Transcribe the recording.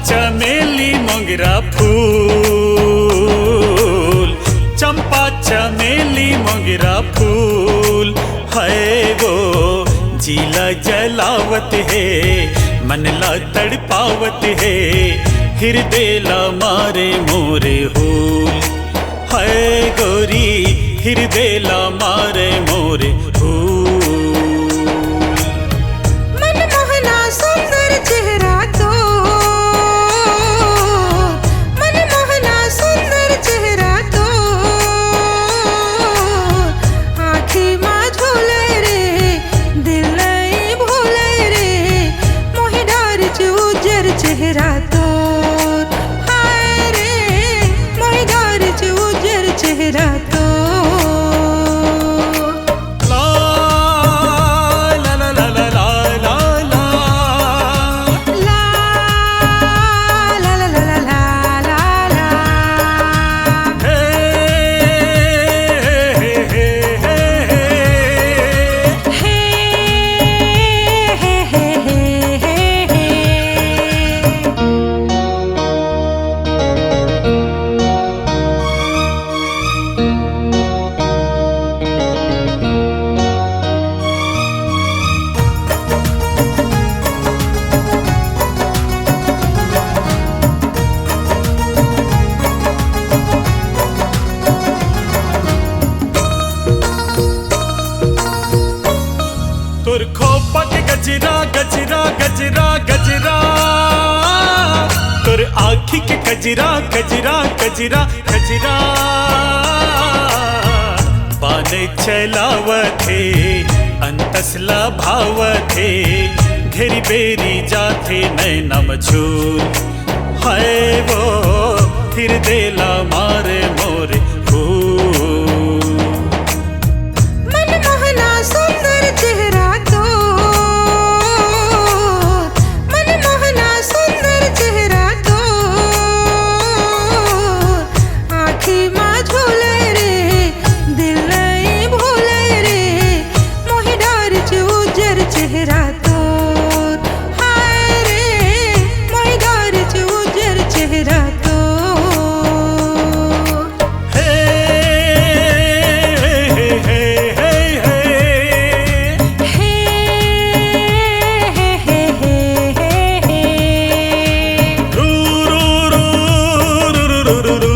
चमेली मोगरा फूल, चंपा चमेली मोगरा फूल है वो जीला जलावत है, मनला तड़पावत है, हृदय ला मारे मोरे हूल है गोरी, हृदय ला मारे मोरे हूल। मनमोहना सुंदर चेहरा तो, मनमोहना सुंदर चेहरा तो, आँखी माँ झोले रे, दिल नहीं भूले रे, मोहे डार उजर चेहरा तो, हाय रे मोहे डार उजर चेहरा तो। तुर खोपक गजरा गजरा गजरा गजरा, तुर आँखी के गजरा गजरा गजरा गजरा, बाने चलावथे अंतसला भावथे, घेरी बेरी जाथे नैना मझूल है वो, हृदय ला मारे मोरे फूल। मनमोहना सुंदर चेहरा तो, मनमोहना सुंदर चेहरा तो, आँखी माँ झोले रे, दिल नहीं भूले रे, मोहे डार उजर चेहरा तो, हाय रे मोहे डार उजर चेहरा तो। रू रू रू रू रू रू रू